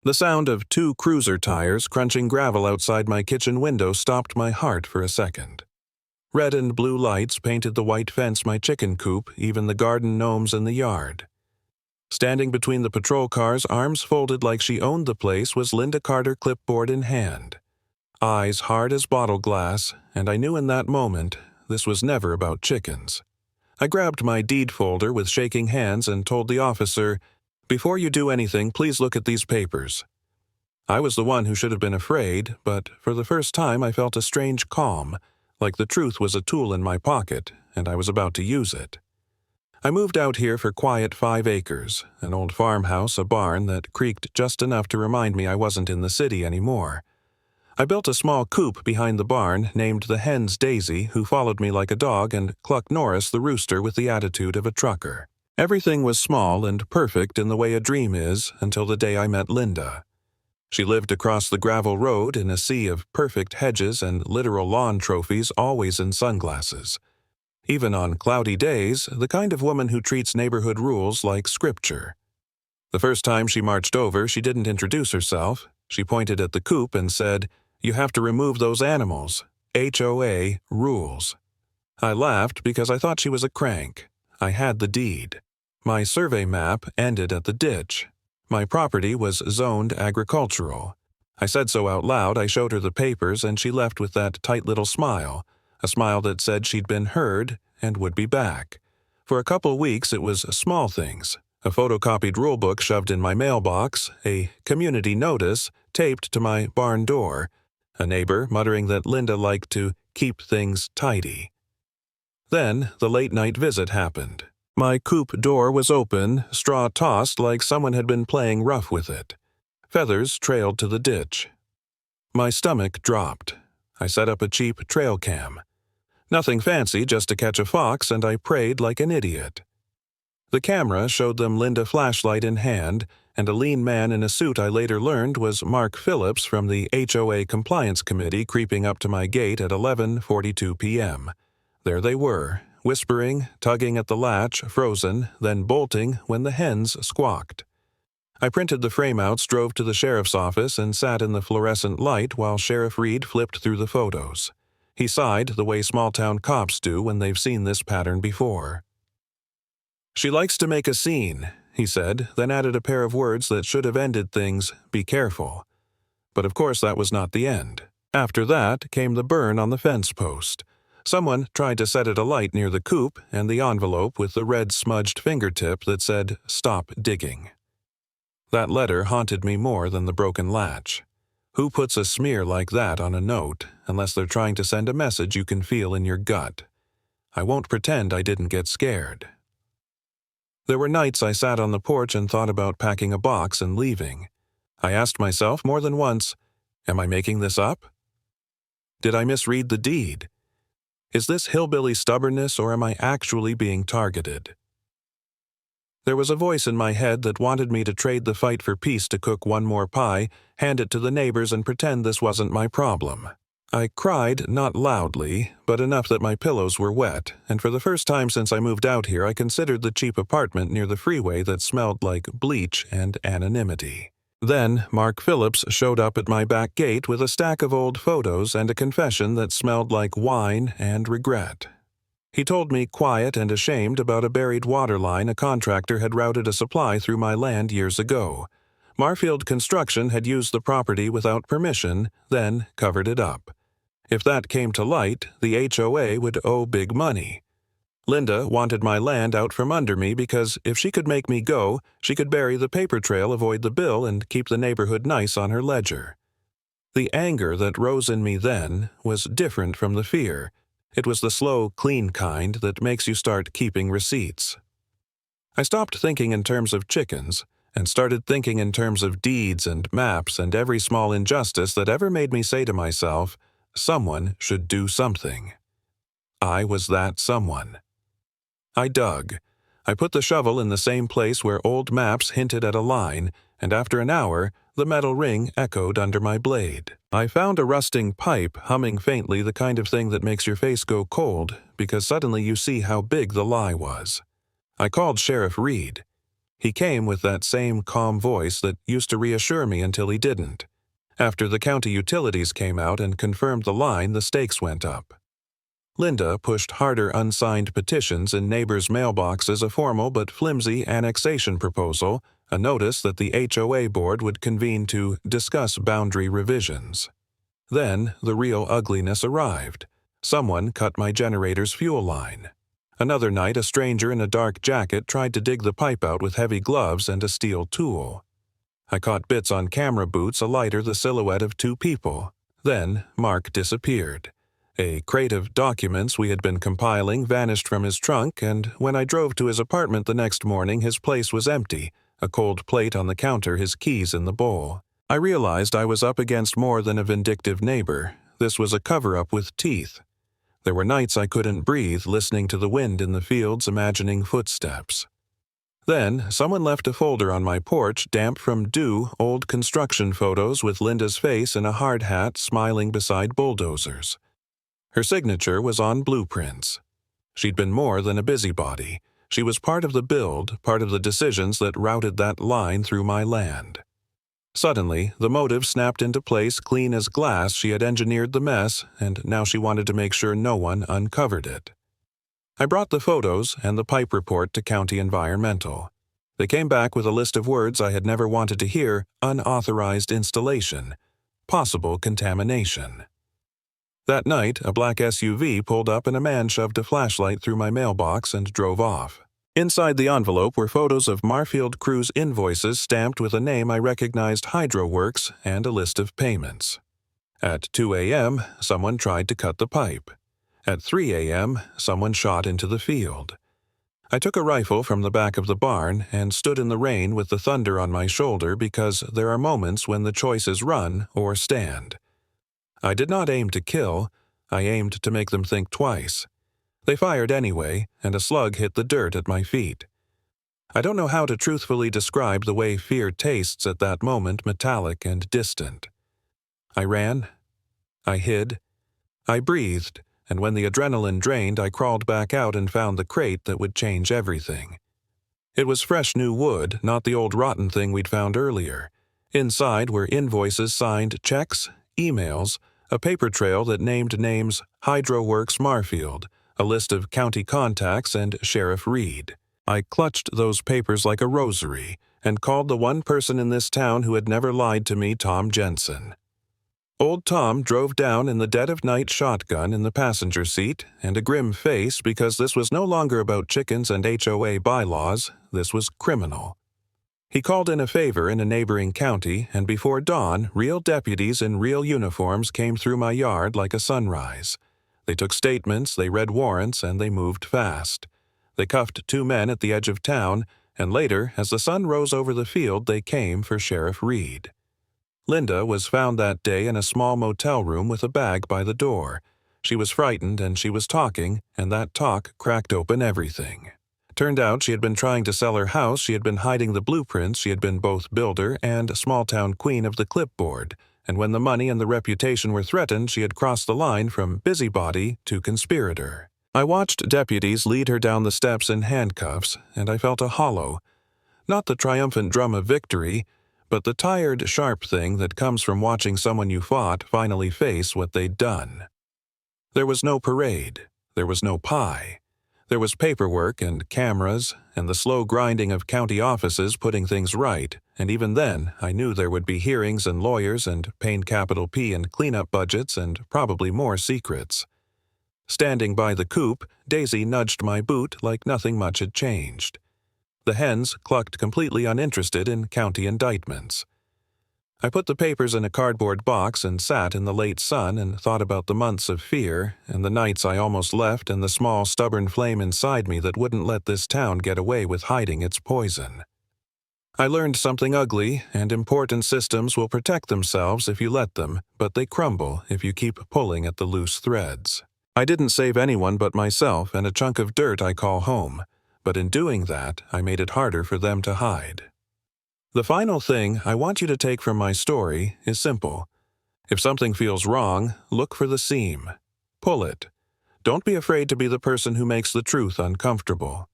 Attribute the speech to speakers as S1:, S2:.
S1: The sound of two cruiser tires crunching gravel outside my kitchen window stopped my heart for a second. Red and blue lights painted the white fence my chicken coop, even the garden gnomes in the yard. Standing between the patrol cars, arms folded like she owned the place, was Linda Carter, clipboard in hand. Eyes hard as bottle glass, and I knew in that moment this was never about chickens. I grabbed my deed folder with shaking hands and told the officer, "Before you do anything, please look at these papers." I was the one who should have been afraid, but for the first time I felt a strange calm, like the truth was a tool in my pocket, and I was about to use it. I moved out here for quiet 5 acres, an old farmhouse, a barn that creaked just enough to remind me I wasn't in the city anymore. I built a small coop behind the barn, named the hens Daisy, who followed me like a dog, and Cluck Norris the rooster with the attitude of a trucker. Everything was small and perfect in the way a dream is until the day I met Linda. She lived across the gravel road in a sea of perfect hedges and literal lawn trophies, always in sunglasses. Even on cloudy days, the kind of woman who treats neighborhood rules like scripture. The first time she marched over, she didn't introduce herself. She pointed at the coop and said, "You have to remove those animals. HOA rules." I laughed because I thought she was a crank. I had the deed. My survey map ended at the ditch. My property was zoned agricultural. I said so out loud. I showed her the papers, and she left with that tight little smile, a smile that said she'd been heard and would be back. For a couple weeks it was small things. A photocopied rulebook shoved in my mailbox, a community notice taped to my barn door, a neighbor muttering that Linda liked to keep things tidy. Then the late-night visit happened. My coop door was open, straw tossed like someone had been playing rough with it. Feathers trailed to the ditch. My stomach dropped. I set up a cheap trail cam. Nothing fancy, just to catch a fox, and I prayed like an idiot. The camera showed them Linda, flashlight in hand, and a lean man in a suit I later learned was Mark Phillips from the HOA Compliance Committee, creeping up to my gate at 11:42 p.m. There they were, whispering, tugging at the latch, frozen, then bolting when the hens squawked. I printed the frameouts, drove to the sheriff's office, and sat in the fluorescent light while Sheriff Reed flipped through the photos. He sighed the way small-town cops do when they've seen this pattern before. "She likes to make a scene," he said, then added a pair of words that should have ended things, "Be careful." But of course that was not the end. After that came the burn on the fence post. Someone tried to set it alight near the coop, and the envelope with the red smudged fingertip that said, "Stop digging." That letter haunted me more than the broken latch. Who puts a smear like that on a note, unless they're trying to send a message you can feel in your gut? I won't pretend I didn't get scared. There were nights I sat on the porch and thought about packing a box and leaving. I asked myself more than once, am I making this up? Did I misread the deed? Is this hillbilly stubbornness, or am I actually being targeted? There was a voice in my head that wanted me to trade the fight for peace to cook one more pie, hand it to the neighbors, and pretend this wasn't my problem. I cried, not loudly, but enough that my pillows were wet, and for the first time since I moved out here I considered the cheap apartment near the freeway that smelled like bleach and anonymity. Then Mark Phillips showed up at my back gate with a stack of old photos and a confession that smelled like wine and regret. He told me, quiet and ashamed, about a buried water line a contractor had routed a supply through my land years ago. Marfield Construction had used the property without permission, then covered it up. If that came to light, the HOA would owe big money. Linda wanted my land out from under me because if she could make me go, she could bury the paper trail, avoid the bill, and keep the neighborhood nice on her ledger. The anger that rose in me then was different from the fear. It was the slow, clean kind that makes you start keeping receipts. I stopped thinking in terms of chickens and started thinking in terms of deeds and maps and every small injustice that ever made me say to myself, someone should do something. I was that someone. I dug. I put the shovel in the same place where old maps hinted at a line, and after an hour, the metal ring echoed under my blade. I found a rusting pipe humming faintly, the kind of thing that makes your face go cold because suddenly you see how big the lie was. I called Sheriff Reed. He came with that same calm voice that used to reassure me until he didn't. After the county utilities came out and confirmed the line, the stakes went up. Linda pushed harder unsigned petitions in neighbors' mailboxes, a formal but flimsy annexation proposal, a notice that the HOA board would convene to discuss boundary revisions. Then the real ugliness arrived. Someone cut my generator's fuel line. Another night, a stranger in a dark jacket tried to dig the pipe out with heavy gloves and a steel tool. I caught bits on camera boots, a lighter, the silhouette of two people. Then Mark disappeared. A crate of documents we had been compiling vanished from his trunk, and when I drove to his apartment the next morning, his place was empty, a cold plate on the counter, his keys in the bowl. I realized I was up against more than a vindictive neighbor. This was a cover-up with teeth. There were nights I couldn't breathe, listening to the wind in the fields, imagining footsteps. Then, someone left a folder on my porch, damp from dew, old construction photos with Linda's face in a hard hat smiling beside bulldozers. Her signature was on blueprints. She'd been more than a busybody. She was part of the build, part of the decisions that routed that line through my land. Suddenly, the motive snapped into place clean as glass. She had engineered the mess, and now she wanted to make sure no one uncovered it. I brought the photos and the pipe report to County Environmental. They came back with a list of words I had never wanted to hear: unauthorized installation, possible contamination. That night, a black SUV pulled up and a man shoved a flashlight through my mailbox and drove off. Inside the envelope were photos of Marfield Crew's invoices stamped with a name I recognized, HydroWorks, and a list of payments. At 2 a.m., someone tried to cut the pipe. At 3 a.m., someone shot into the field. I took a rifle from the back of the barn and stood in the rain with the thunder on my shoulder, because there are moments when the choice is run or stand. I did not aim to kill. I aimed to make them think twice. They fired anyway, and a slug hit the dirt at my feet. I don't know how to truthfully describe the way fear tastes at that moment, metallic and distant. I ran. I hid. I breathed, and when the adrenaline drained, I crawled back out and found the crate that would change everything. It was fresh new wood, not the old rotten thing we'd found earlier. Inside were invoices, signed checks, emails, a paper trail that named names: HydroWorks Marfield, a list of county contacts, and Sheriff Reed. I clutched those papers like a rosary and called the one person in this town who had never lied to me Tom Jensen. Old Tom drove down in the dead of night, shotgun in the passenger seat, and a grim face, because this was no longer about chickens and HOA bylaws. This was criminal. He called in a favor in a neighboring county, and before dawn, real deputies in real uniforms came through my yard like a sunrise. They took statements, they read warrants, and they moved fast. They cuffed two men at the edge of town, and later, as the sun rose over the field, they came for Sheriff Reed. Linda was found that day in a small motel room with a bag by the door. She was frightened, and she was talking, and that talk cracked open everything. Turned out she had been trying to sell her house, she had been hiding the blueprints, she had been both builder and small-town queen of the clipboard, and when the money and the reputation were threatened, she had crossed the line from busybody to conspirator. I watched deputies lead her down the steps in handcuffs, and I felt a hollow. Not the triumphant drum of victory, but the tired, sharp thing that comes from watching someone you fought finally face what they'd done. There was no parade. There was no pie. There was paperwork and cameras and the slow grinding of county offices putting things right, and even then I knew there would be hearings and lawyers and paying capital P and cleanup budgets and probably more secrets. Standing by the coop, Daisy nudged my boot like nothing much had changed. The hens clucked completely uninterested in county indictments. I put the papers in a cardboard box and sat in the late sun and thought about the months of fear and the nights I almost left and the small, stubborn flame inside me that wouldn't let this town get away with hiding its poison. I learned something ugly, and important systems will protect themselves if you let them, but they crumble if you keep pulling at the loose threads. I didn't save anyone but myself and a chunk of dirt I call home, but in doing that, I made it harder for them to hide. The final thing I want you to take from my story is simple. If something feels wrong, look for the seam. Pull it. Don't be afraid to be the person who makes the truth uncomfortable.